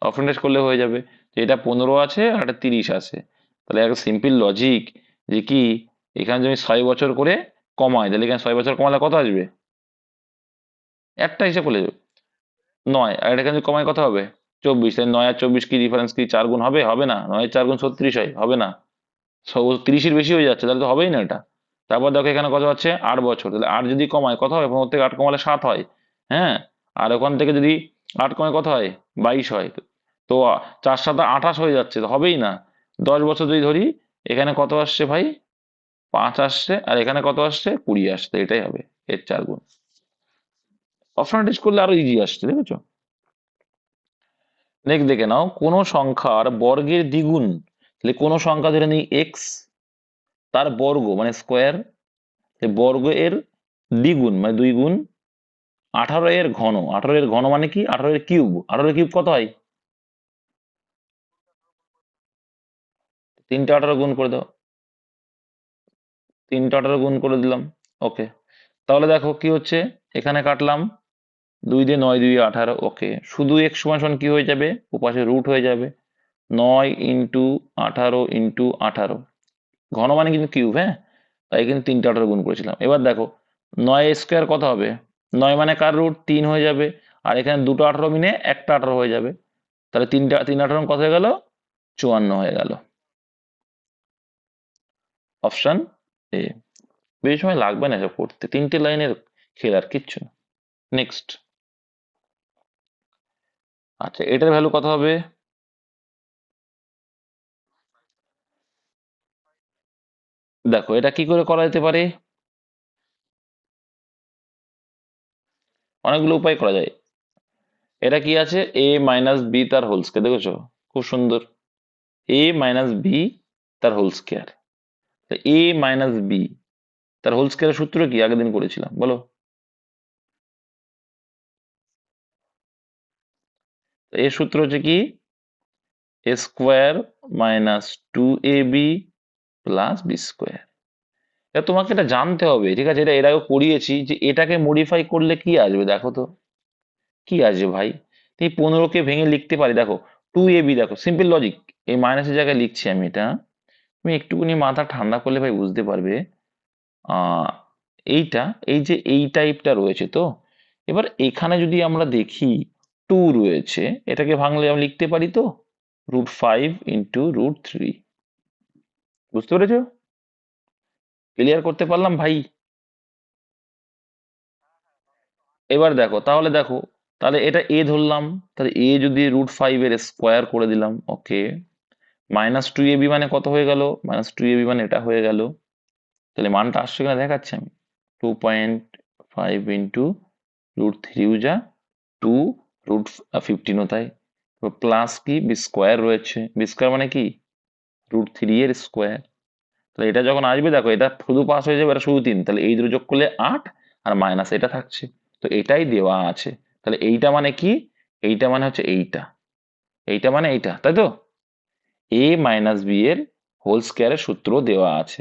অপশন টেস্ট করলে হয়ে যাবে, যে এটা 15 আছে আর এটা 30 আছে। তাহলে একটা সিম্পল লজিক, যে কি, এখানে যদি 6 বছর করে কমাই, তাহলে এখানে 6 বছর কমালে কত আসবে? একটা হিসাব করলে 9, আর এটা কিন্তু কমায় কত হবে 24, তাই 9 আর 24 কি ডিফারেন্স, কি 4 গুণ হবে? হবে না। 9 4 গুণ 36 হয়, হবে না। 30-এর বেশি হয়ে যাচ্ছে, তাহলে তো হবেই না এটা। তারপর দেখো এখানে কত আছে 8 বছর, তাহলে 8 যদি কমায় কত হয়? 15 থেকে 8 কমালে 7 হয়। হ্যাঁ, আর ওখান থেকে যদি 8 কমায় কত হয়? 22 হয়। তো 4 7 28 হয়ে যাচ্ছে, তো হবেই না। 10 বছর যদি ধরি, এখানে কত আসছে ভাই? 5 আসছে, আর এখানে কত আসছে? 20 আসছে, এটাই হবে এর 4 গুণ। অপশন টেস্ট করলে আরো ইজি আসছে, দেখেছো? নেক্সট দেখে নাও, কোন সংখ্যার বর্গের দ্বিগুণ, তাহলে কোন সংখ্যা ধরে নিই এক্স, তার বর্গ মানে স্কোয়ার, বর্গ এর দ্বিগুণ মানে 2 গুণ 18 এর ঘন। 18 এর ঘন মানে কি? 18 এর কিউব। 18 এর কিউব কত হয়? 3টে 18 গুণ করে দাও, 3টে 18 গুণ করে দিলাম। ওকে, তাহলে দেখো কি হচ্ছে, এখানে কাটলাম 2 দিয়ে 9 2 18। ওকে, শুধু এক্স সমান সমান কি হয়ে যাবে? ওপাশে রুট হয়ে যাবে। 9 ইন্টু 18 ইন্টু 18, ঘন মানে কিন্তু কিউব, হ্যাঁ, তাই কিন্তু 3টে 18 গুণ করেছিলাম। এবার দেখো 9 স্কোয়ার কত হবে? 9 মানে কার রুট? 3 হয়ে যাবে। আর এখানে দুটো 18 মিলে একটা 18 হয়ে যাবে, তাহলে 3 18 কত হয়ে গেল? 54 হয়ে গেল। Option A. বেশি সময় লাগবে না এসব করতে, 3টে লাইনের খেল, আর কিচ্ছু না। নেক্সট, আচ্ছা এটার ভ্যালু কত হবে? দেখো এটা কি করে করা যেতে পারে, অনেকগুলো উপায় করা যায়। এটা কি আছে? এ মাইনাস বি তার হোল স্কয়ার, দেখেছো? খুব সুন্দর। এ মাইনাস বি তার হোল স্কয়ার, এ মাইনাস বি তার হোল স্কয়ারের সূত্র কি? আগের দিন করেছিলাম, বলো। এর সূত্র হচ্ছে কি? A square minus 2ab plus b square. এটা তোমাকে এটা জানতে হবে, ঠিক আছে? এটা এর আগেও করিয়েছি, যে এটাকে মডিফাই করলে কি আসবে দেখো তো, কি আসবে ভাই? এই 15কে ভেঙে লিখতে পারি, দেখো 2ab, দেখো সিম্পল লজিক, এই মাইনাসের জায়গায় লিখছি আমি এটা। তুমি একটুখানি মাথা ঠান্ডা করলে ভাই বুঝতে পারবে। আহ এইটা, এই যে এই টাইপটা রয়েছে, তো এবার এখানে যদি আমরা দেখি 2 রয়েছে, এটাকে ভাঙলে আমি লিখতে পারি তো √5 ইন্টু √3। বুঝতে পেরেছো? ক্লিয়ার করতে পারলাম ভাই? এবার দেখো, তাহলে দেখো, তাহলে এটা এ ধরলাম, তাহলে এ যদি √5 এর স্কোয়ার করে দিলাম, ওকে, -2ab মানে কত হয়ে গেল? -2ab মানে এটা হয়ে গেল। তাহলে মানটা আসছে কিনা দেখাচ্ছি আমি। 2.5 ইন্টু √3 যা 2, √15 তাই, প্লাস কি বি স্কোয়ার রয়েছে, বি স্কোয়ার মানে কি? √3 এর স্কোয়ার। তাহলে এটা যখন আসবে, দেখো এটা শুধু পাস হয়ে যাবে, এটা শুধু 3, তাহলে এই দুটো যোগ করলে 8, আর মাইনাস এটা থাকছে। তো এটাই দেওয়া আছে। তাহলে এইটা মানে কি? এইটা মানে হচ্ছে এইটা, এইটা মানে এইটা, তাই তো? এ মাইনাস বি এর হোল স্কোয়ারের সূত্র দেওয়া আছে।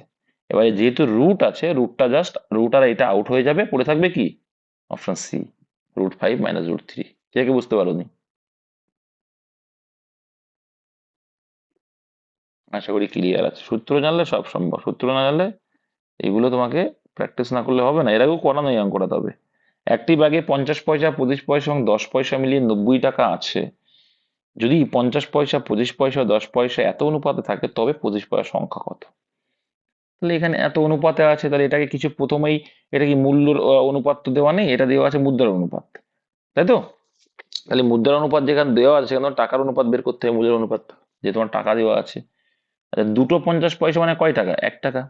এবারে যেহেতু রুট আছে, রুটটা জাস্ট রুট আর এটা আউট হয়ে যাবে, পড়ে থাকবে কি? Option C, √5 minus √3। কে বুঝতে পারোনি? আশা করি ক্লিয়ার আছে। সূত্র জানলে সব সম্ভব, সূত্র না জানলে এগুলো তোমাকে প্র্যাকটিস না করলে হবে না, এর আগেও করানো এই অঙ্কটা। তবে একটি ব্যাগে 50 পয়সা, 25 পয়সা এবং 10 পয়সা মিলিয়ে 90 টাকা আছে। যদি 50 পয়সা, 25 পয়সা, 10 পয়সা এত অনুপাতে থাকে, তবে 25 পয়সার সংখ্যা কত? তাহলে এখানে এত অনুপাতে আছে, তাহলে এটাকে কিছু প্রথমেই, এটা কি মূল্যর অনুপাত তো দেওয়া নেই, এটা দেওয়া আছে মুদ্রার অনুপাত, তাই তো? তাহলে মুদ্রার অনুপাত যেখানে দেওয়া আছে, সেখানে তোমার টাকার অনুপাত বের করতে হবে, মূল্যের অনুপাত, যে তোমার টাকা দেওয়া আছে। আচ্ছা, দুটো 50 পয়সা মানে কয় টাকা? 1 টাকা।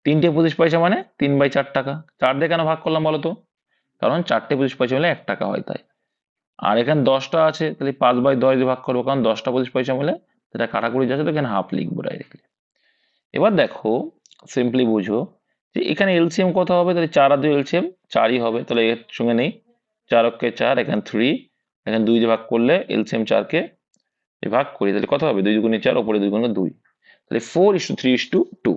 তিনটে 25 পয়সা মানে 3/4 টাকা। 4 দিয়ে কেন ভাগ করলাম বলো তো? কারণ 4টে 25 পয়সা মিলে 1 টাকা হয়, তাই। আর এখানে 10টা আছে, তাহলে 5/10 দিয়ে ভাগ করবো, কারণ 10টা 25 পয়সা মিলে সেটা কাটাকুটি যাচ্ছে, তো এখানে হাফ লিখবো ডাইরেক্টলি। এবার দেখো, সিম্পলি বুঝো যে এখানে এলসিএম কত হবে? তাহলে 4 আর 2 এলসিএম 4ই হবে, তাহলে এর সঙ্গে নেই। 4 অক্ষে 4, এখানে 3, এখানে 2 দিয়ে ভাগ করলে এলসিএম 4কে ভাগ করি, তাহলে কত হবে? 2 দুগুণে 4, ওপরে 2 গুণে 2, তাহলে 4:3:2।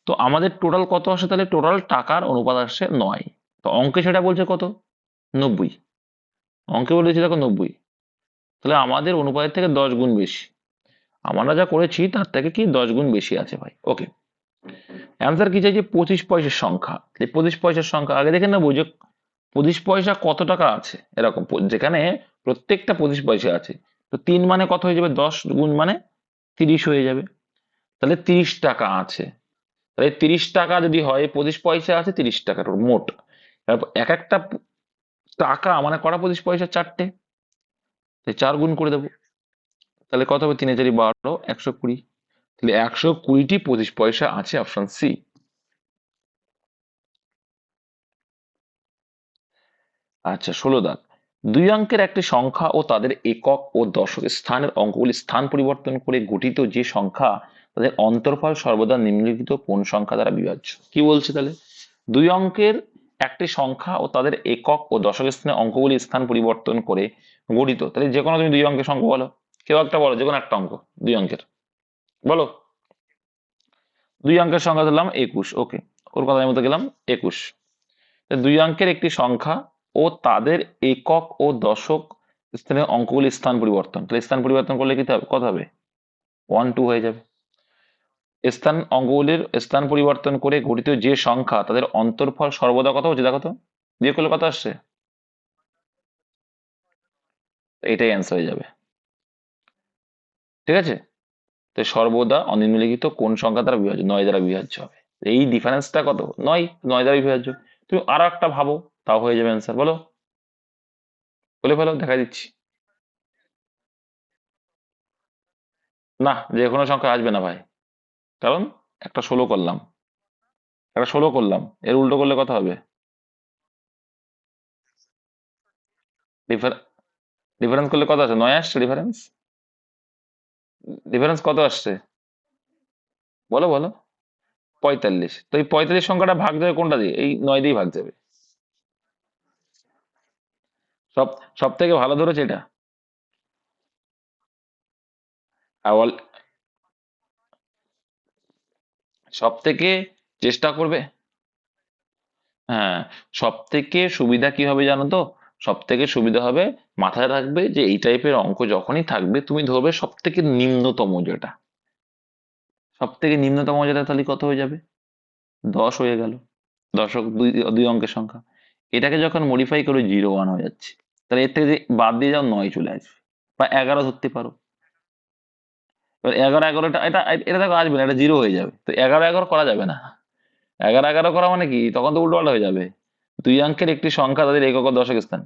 তো আমাদের টোটাল কত আসে? তাহলে টোটাল টাকার অনুপাত আসছে 9। তো অঙ্কে সেটা বলছে কত? 90। অঙ্কে বলেছে দেখো 90, তাহলে আমাদের অনুপাতের থেকে 10 গুণ বেশি। আমরা যা করেছি তার থেকে কি 10 গুণ বেশি আছে ভাই। ওকে, অ্যান্সার কি চাইছে? 25 পয়সার সংখ্যা। তাহলে 25 পয়সার সংখ্যা আগে দেখে নেবো, যে 25 পয়সা কত টাকা আছে এরকম যেখানে প্রত্যেকটা 25 পয়সা আছে, তো 3 মানে কত হয়ে যাবে, 10 গুণ মানে 30 হয়ে যাবে। তাহলে 30 টাকা আছে। তাহলে 30 টাকা যদি হয়, 25 পয়সা আছে 30 টাকার মোট, তারপর এক একটা টাকা মানে কটা 25 পয়সা, 4টে, তাই 4 গুণ করে দেবো। তাহলে কত হবে, 3 4 12, 120। তাহলে 120টি 25 পয়সা আছে, অপশন সি। আচ্ছা, 16 দাগ। দুই অঙ্কের একটি সংখ্যা ও তাদের একক ও দশক স্থানের অঙ্কগুলি স্থান পরিবর্তন করে গঠিত যে সংখ্যা, তাদের অন্তর্ফল সর্বদা নিম্নলিখিত কোন সংখ্যা দ্বারা বিভাজ্য? কি বলছে তাহলে, দুই অঙ্কের একটি সংখ্যা ও তাদের একক ও দশক স্থানের অঙ্কগুলি স্থান পরিবর্তন করে গঠিত, তাহলে যে কোনো তুমি দুই অঙ্কের সংখ্যা বলো, কেউ একটা বলো, যে কোনো একটা অঙ্ক দুই অঙ্কের বলো। দুই অঙ্কের সংখ্যা ধরলাম 21, ওকে, ওর কথার মতো গেলাম 21। দুই অঙ্কের একটি সংখ্যা ও তাদের একক ও দশক স্থানের অঙ্কগুলি স্থান পরিবর্তন, তাহলে স্থান পরিবর্তন করলে কি হবে, কত হবে, 1 2 হয়ে যাবে। স্থান অঙ্কগুলির স্থান পরিবর্তন করে গঠিত যে সংখ্যা, তাদের অন্তর্ফল সর্বদা কত হচ্ছে, দেখো তো, দিয়ে করলে কত আসছে, এটাই অ্যান্সার হয়ে যাবে। ঠিক আছে, তো সর্বদা অনিম্নলিখিত কোন সংখ্যা দ্বারা বিভাজ্য, 9 দ্বারা বিভাজ্য হবে। এই ডিফারেন্সটা কত, 9, 9 দ্বারা বিভাজ্য। তুমি আরো একটা ভাবো, তাও হয়ে যাবে অ্যান্সার, বলো, বলে ফেলো, দেখা দিচ্ছি। না, যে কোনো সংখ্যা আসবে না ভাই, কারণ একটা 16 করলাম, একটা 16 করলাম, এর উল্টো করলে কত হবে, ডিফারেন্স করলে কত আসছে, 9 আসছে ডিফারেন্স, ডিফারেন্স কত আসছে, বলো বলো, 45। তো এই 45 সংখ্যাটা ভাগ যাবে কোনটা দিয়ে, এই 9 দিয়ে ভাগ যাবে। সব সব থেকে ভালো ধরেছে এটা। আর সব থেকে চেষ্টা করবে, হ্যাঁ, সব থেকে সুবিধা কি হবে জানো তো, সব থেকে সুবিধা হবে, মাথায় রাখবে যে এই টাইপের অঙ্ক যখনই থাকবে তুমি ধরবে সব থেকে নিম্নতম যেটা, সব থেকে নিম্নতম যেটা, তাহলে কত হয়ে যাবে, 10 হয়ে গেল, দশক দুই দুই অঙ্কের সংখ্যা। এটাকে যখন মডিফাই করে 0 1 হয়ে যাচ্ছে, তাহলে এর থেকে যে বাদ দিয়ে যাও 9 চলে আসবে, বা 11 ধরতে পারো। এবার 11 11টা এটা এটা দেখো আসবে না, এটা 0 হয়ে যাবে, তো 11 11 করা যাবে না। 11 11 করা মানে কি, তখন তো উল্টো পাল্টা হয়ে যাবে। দুই অঙ্কের একটি সংখ্যা তাদের একক ও দশক স্থান,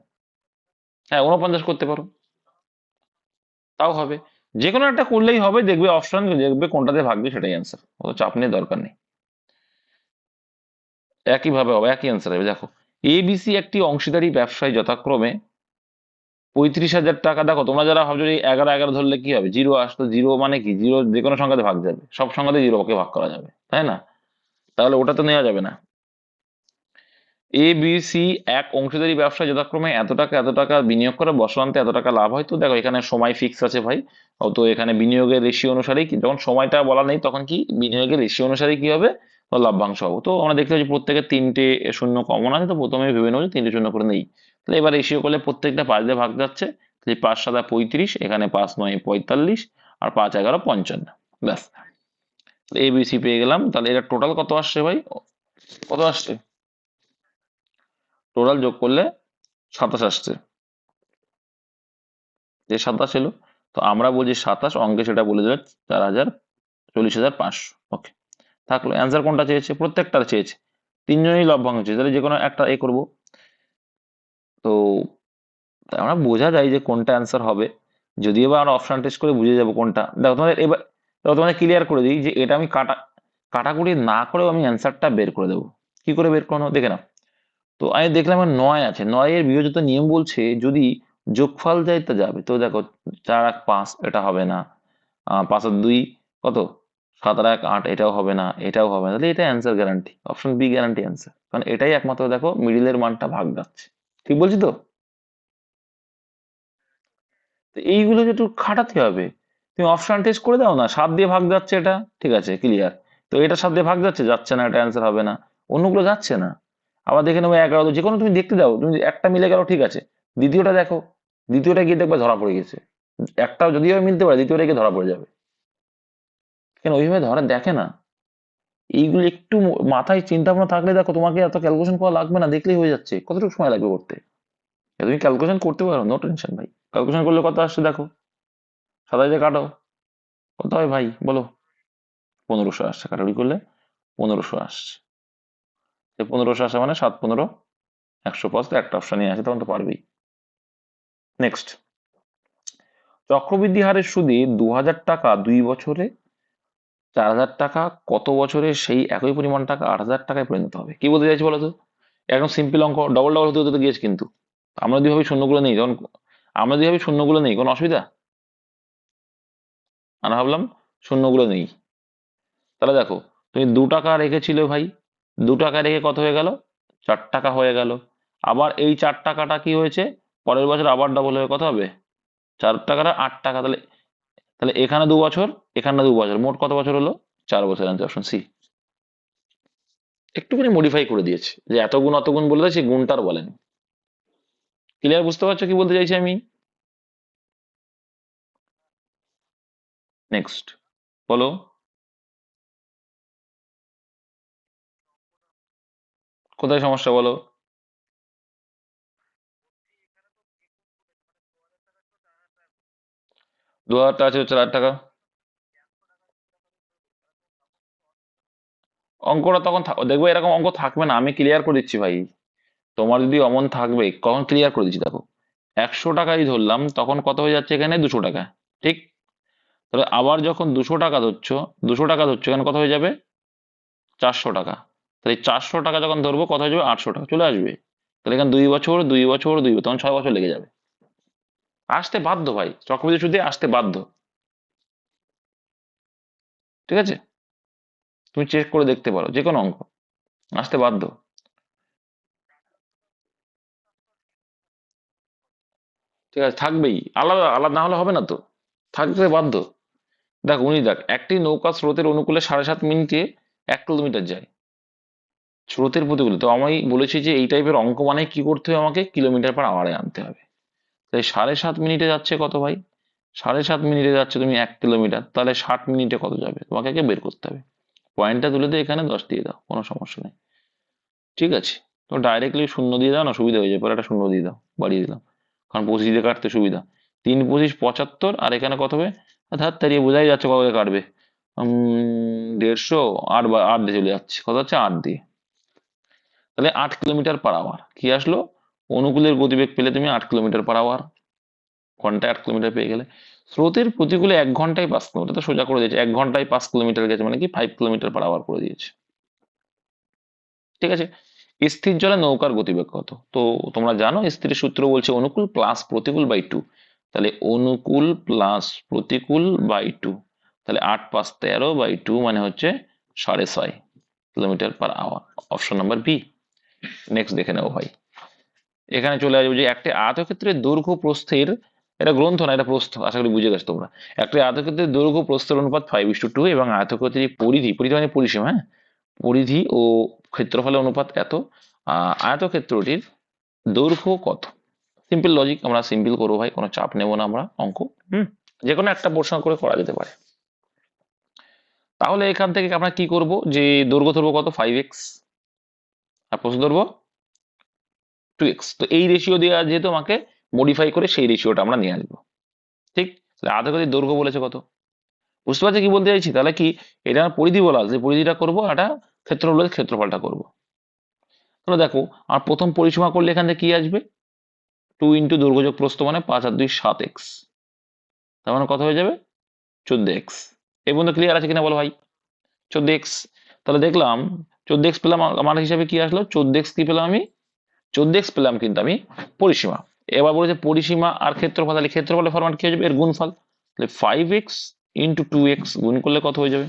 হ্যাঁ 49 করতে পারো, তাও হবে। যে কোনো একটা করলেই হবে, দেখবে অপশন, দেখবে কোনটাতে ভাগবে সেটাই অ্যান্সার, অত চাপ নিয়ে দরকার নেই, একই ভাবে হবে, একই অ্যান্সার হবে। দেখো, এবিসি একটি অংশীদারি ব্যবসায় যথাক্রমে 35,000 টাকা, দেখো তোমরা যারা ভাবছো যে 11 11 ধরলে কি হবে, 0 আসতো, 0 মানে কি, 0 যে কোনো সংখ্যাতে ভাগ যাবে, সব সংখ্যাতে 0 কে ভাগ করা যাবে, তাই না, তাহলে ওটা তো নেওয়া যাবে না। এ বি সি এক অংশীদারি ব্যবসায় যথাক্রমে এত টাকা এত টাকা বিনিয়োগ করে বছরান্তে এত টাকা লাভ হয়, তো দেখো এখানে সময় ফিক্স আছে ভাই। তো এখানে বিনিয়োগের রেশিও অনুসারেই যখন সময়টা বলা নেই, তখন কি বিনিয়োগের রেশিও অনুসারে কি হবে, তো লভ্যাংশ হবে। তো আমরা দেখতে পাচ্ছি প্রত্যেকের 3টে শূন্য কমন আছে, তো প্রথমে ভেবে নেবো যে 3টে শূন্য করে নেই। তাহলে এবার রেশিও করলে প্রত্যেকটা 5 দিয়ে ভাগ যাচ্ছে, তাহলে 5 7 35, এখানে 5 9 45, আর 5 11 55, ব্যাস। এবিসি পেয়ে গেলাম, তাহলে এটা টোটাল কত আসছে ভাই, কত আসছে, টোটাল যোগ করলে 27 আসছে, যে 27 এলো। তো আমরা বলছি 27, অঙ্কে সেটা বলে দিলে 4,40,500, ওকে, থাকলো। অ্যান্সার কোনটা চেয়েছে, প্রত্যেকটা চেয়েছে, তিনজনই লভ্যাংশ চেয়েছে, তাহলে যে কোনো একটা এ করবো। তো আমরা বোঝা যায় যে কোনটা অ্যান্সার হবে, যদিও বা আমরা অপশন টেস্ট করে বুঝে যাবো কোনটা। দেখো তোমাদের এবার, দেখো তোমাদের ক্লিয়ার করে দিই যে এটা আমি কাটাকুটি না করেও আমি অ্যান্সারটা বের করে দেবো। কি করে বের করানো দেখে নাও। তো আমি দেখলাম আমার 9 আছে, 9 এর বিয়োজিত নিয়ম বলছে যদি যোগফল যায় তা যাবে, তো দেখো 4 1 5 এটা হবে না, 5 আর 2 কত, 7 আর 1 8, এটাও হবে না, এটাও হবে না, তাহলে এটা answer guarantee, option B guarantee answer, কারণ এটাই একমাত্র দেখো মিডিলের মানটা ভাগ যাচ্ছে, ঠিক বলছি তো। তো এইগুলো যে একটু খাটাতে হবে, তুমি অপশন টেস্ট করে দাও না, 7 দিয়ে ভাগ যাচ্ছে এটা, ঠিক আছে ক্লিয়ার, তো এটা 7 দিয়ে ভাগ যাচ্ছে, যাচ্ছে না, এটা অ্যান্সার হবে না, অন্যগুলো যাচ্ছে না। আবার দেখে নেবো 11, যে কোনো তুমি দেখতে দাও, তুমি একটা মিলে গেল ঠিক আছে, দ্বিতীয়টা দেখো, দ্বিতীয়টা গিয়ে দেখবে ধরা পড়ে গেছে, একটাও যদিও মিলতে পারে, দ্বিতীয়টা গিয়ে ধরা পড়ে যাবে, কেন ওইভাবে ধরা দেখে না, এইগুলো একটু মাথায় চিন্তা ভাবনা থাকলে দেখো তোমাকে এত ক্যালকুলেশন করা লাগবে না, দেখলেই হয়ে যাচ্ছে। কতটুকু সময় লাগবে করতে? তুমি ক্যালকুলেশন করতে পারো, নো টেনশন ভাই। ক্যালকুলেশন করলে কত আসছে দেখো, 27 দিয়ে কাটো, কত হয় ভাই বলো? 1500 আসছে, কাটাকুটি করলে 1500 আসছে। 1500 আসে মানে 7 15 105, তো একটা অপশন নিয়ে আসে, তখন তো পারবেই। নেক্সট, চক্রবৃদ্ধি হারের সুদে 2000 টাকা 2 বছরে, 4000 টাকা কত বছরে সেই একই পরিমাণ টাকা 8000 টাকায় পরিণত হবে? কি বলতে চাইছি বলো তো? একদম সিম্পল অঙ্ক, ডবল ডবল হতে হতে গিয়েছে কিন্তু। আমরা যদি ভাবি শূন্যগুলো নেই, যখন আমরা যদি ভাবি শূন্যগুলো নেই, কোনো অসুবিধা? আমরা ভাবলাম শূন্যগুলো নেই, তাহলে দেখো তুমি 2 টাকা রেখেছিলে ভাই, 2 টাকা রেখে কত হয়ে গেল? 4 টাকা হয়ে গেল। আবার এই 4 টাকাটা কি হয়েছে, পরের বছর আবার ডবল হয়ে কত হবে? 4 টাকাটা 8 টাকা, তাহলে তাহলে এখানে 2 বছর, এখানে 2 বছর, মোট কত বছর হলো? 4 বছর। Answer option C. একটুখানি মডিফাই করে দিয়েছে, যে এত গুণ অত গুণ বলে দেয়, সেই গুণটা আর বলেনি। ক্লিয়ার? বুঝতে পারছো কি বলতে চাইছি আমি? নেক্সট বলো। কোথায় সমস্যা বলো? 2000 টাকা ছিল 4000 টাকা। অঙ্কটা তখন দেখবো এরকম অঙ্ক থাকবে না, আমি ক্লিয়ার করে দিচ্ছি ভাই। তোমার যদি অমন থাকবে, কখন ক্লিয়ার করে দিচ্ছি দেখো। 100 টাকাই ধরলাম, তখন কত হয়ে যাচ্ছে এখানে? 200 টাকা। ঠিক? তাহলে আবার যখন 200 টাকা ধরছো, 200 টাকা ধরছো, এখানে কত হয়ে যাবে? 400 টাকা। তাহলে 400 টাকা যখন ধরবো, কত হয়ে যাবে? 800 টাকা চলে আসবে। তাহলে এখানে 2 বছর 2 বছর 2 বছর, তখন 6 বছর লেগে যাবে। আসতে বাধ্য ভাই, চক্রবৃদ্ধি সুদে আসতে বাধ্য। ঠিক আছে? তুমি চেক করে দেখতে পারো, যে কোনো অঙ্ক আসতে বাধ্য। ঠিক আছে, থাকবেই, আলাদা আলাদা না হলে হবে না তো, থাকতে বাধ্য। দেখ উনি দেখ, একটি নৌকা স্রোতের অনুকূলে 7.5 মিনিটে 1 কিলোমিটার যায়। স্রোতের প্রতিকূলে, তো আমি বলেছি যে এই টাইপের অঙ্ক মানে কি করতে হবে, আমাকে কিলোমিটার পার আওয়ারে আনতে হবে। তাই 7.5 মিনিটে যাচ্ছে কত ভাই? 7.5 মিনিটে যাচ্ছে তুমি 1 কিলোমিটার, তাহলে 60 মিনিটে কত যাবে তোমাকে আগে বের করতে হবে। পয়েন্টটা তুলে দিয়ে এখানে 10 দিয়ে দাও, কোনো সমস্যা নেই। ঠিক আছে? তো ডাইরেক্টলি শূন্য দিয়ে দাও না, সুবিধা হয়ে যাবে, পরে একটা শূন্য দিয়ে দাও, বাড়িয়ে দিলাম। কারণ 25 দিয়ে কাটতে সুবিধা। 3 25 75, আর এখানে কত হবে? ধার তারিয়ে বোঝাই যাচ্ছে কত দিয়ে কাটবে। 150, 8 8 দিয়ে চলে যাচ্ছে, কত হচ্ছে? 8 দিয়ে। তাহলে 8 কিলোমিটার পার আওয়ার কি আসলো? অনুকূলের গতিবেগ পেলে তুমি 8 কিলোমিটার পার আওয়ার, ঘন্টায় 8 কিলোমিটার পেয়ে গেলে। স্রোতের প্রতিকূলে 1 ঘন্টায় 5 কিলোমিটার, তো সোজা করে দিয়েছে, 1 ঘন্টায় 5 কিলোমিটার গেছে, মানে কি 5 কিলোমিটার পার আওয়ার করে দিয়েছে। ঠিক আছে? স্থির জলে নৌকার গতিবেগ কত? তো তোমরা জানো স্থির সূত্র বলছে অনুকূল প্লাস প্রতিকূল বাই 2। তাহলে অনুকূল প্লাস প্রতিকূল বাই 2, তাহলে 8 5 13 বাই 2 মানে হচ্ছে 6.5 kilometre per hour. Option number B. Next দেখে নেবো ভাই। এখানে চলে আসবে যে একটি আয়তক্ষেত্রের দৈর্ঘ্য প্রস্থের, এটা গ্রন্থ না, এটা প্রস্থ, আশা করি বুঝে গেছো তোমরা। একটা আয়তক্ষেত্রের দৈর্ঘ্য প্রস্থের অনুপাত 5:2 এবং আয়তক্ষেত্রের পরিধি, পরিধি মানে পরিসীমা, হ্যাঁ, পরিধি ও ক্ষেত্রফলের অনুপাত এত। আয়তক্ষেত্রটির দৈর্ঘ্য কত? সিম্পল লজিক, আমরা সিম্পল করবো ভাই, কোনো চাপ নেবো না আমরা অঙ্ক। হুম, যে কোনো একটা প্রশ্ন করে করা যেতে পারে। তাহলে এখান থেকে আমরা কি করব, যে দৈর্ঘ্য ধরবো কত? 5x, আর প্রস্থ ধরবো 2x। তো এই রেশিও দিয়ে যেহেতু আমাকে মডিফাই করে সেই রেশিওটা আমরা নিয়ে আসবো। ঠিক? তাহলে আয়তক্ষেত্রের দৈর্ঘ্য বলেছে কত? বুঝতে পারছি কি বলতে চাইছি? তাহলে কি, এটা আমার পরিধি বলা আছে, পরিধিটা করবো, একটা ক্ষেত্রফল বলে ক্ষেত্রফলটা করবো। তাহলে দেখো, আর প্রথম পরিসীমা করলে এখান থেকে কি আসবে? 2 × দৈর্ঘ্য যোগ প্রস্থ মানে 5 আর 2 7x, তার মানে কত হয়ে যাবে? 14x। এই পর্যন্ত ক্লিয়ার আছে কিনা বলো ভাই? 14x। তাহলে দেখলাম 14x পেলাম, আমার হিসাবে কি আসলো? 14x কি পেলাম আমি? 14x পেলাম কিন্তু আমি পরিসীমা। এবার বলেছে পরিসীমা আর ক্ষেত্রফল, তাহলে ক্ষেত্রফলের ফরম্যাট কি হয়ে যাবে? এর গুণফল। তাহলে 5x × 2x গুণ করলে কত হয়ে যাবে?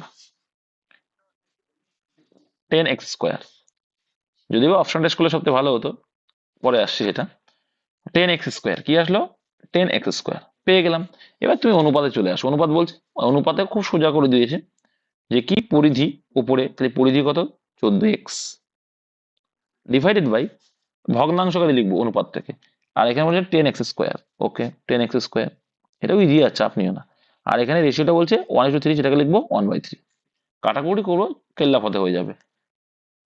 10x²। যদিও অপশন টেস্ট করলে সবথেকে ভালো হতো, পরে আসছে সেটা। 10x² কি আসলো? 10x² পেয়ে গেলাম। এবার তুমি অনুপাতে চলে আসো, অনুপাত বলছে, অনুপাতে খুব সোজা করে দিয়েছে, যে কি পরিধি উপরে, তাহলে পরিধি কত? 14x ডিভাইডেড বাই, ভগ্নাংশকারে লিখবো অনুপাতটাকে, আর এখানে বলছে 10x²। ওকে, 10x², এটাও ইজি আছে, চাপ নিও না। আর এখানে রেশিওটা বলছে 1:3, সেটাকে লিখবো 1/3। কাটাকুটি করবো, কেল্লা ফতে হয়ে যাবে।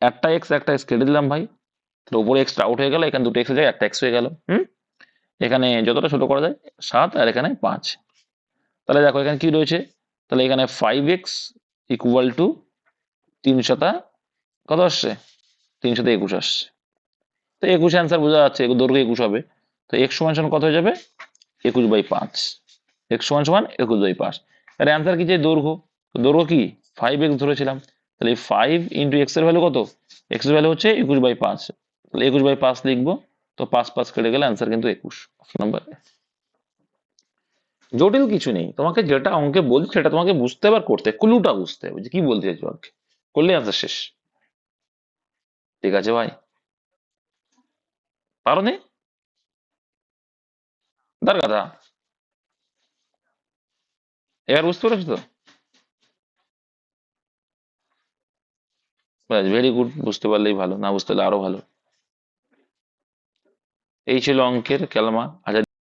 একটা এক্স কেটে দিলাম ভাই, তো উপরে এক্সটা আউট হয়ে গেল, এখানে দুটো এক্স যায়, একটা এক্স হয়ে গেল। এখানে যতটা ছোট করা যায় 7, আর এখানে 5। তাহলে দেখো এখানে কি রয়েছে, তাহলে এখানে 5x ইকুয়াল টু 3 কত আসছে, 321 আসছে। তো 21 অ্যান্সার বোঝা যাচ্ছে, দৈর্ঘ্য 21 হবে। তো এক্স সমান সমান কত হয়ে যাবে, 21/5। এক্স সমান সমান 21/5। তাহলে অ্যান্সার কি, যে দৈর্ঘ্য, তো দৈর্ঘ্য কি 5x ধরেছিলাম, তাহলে 5 ইন্টু এক্স এর ভ্যালু কত, এক্স এর ভ্যালু হচ্ছে 21/5, তাহলে 21/5 লিখবো। তো 5 5 কেটে গেলে অ্যান্সার কিন্তু 21, অপশন নাম্বার। জটিল কিছু নেই, তোমাকে যেটা অঙ্কে বলছি সেটা তোমাকে বুঝতে হবে আর করতে হবে, ক্লুটা বুঝতে হবে যে কি বলতে চাইছো অঙ্কে, করলে অ্যান্সার শেষ। ঠিক আছে ভাই, পারো নি, তার কথা। এবার বুঝতে পেরেছো তো, ভেরি গুড, বুঝতে পারলেই ভালো, না বুঝতে পারলে আরো ভালো। এই ছিল অঙ্কের ক্যালমা। আচ্ছা।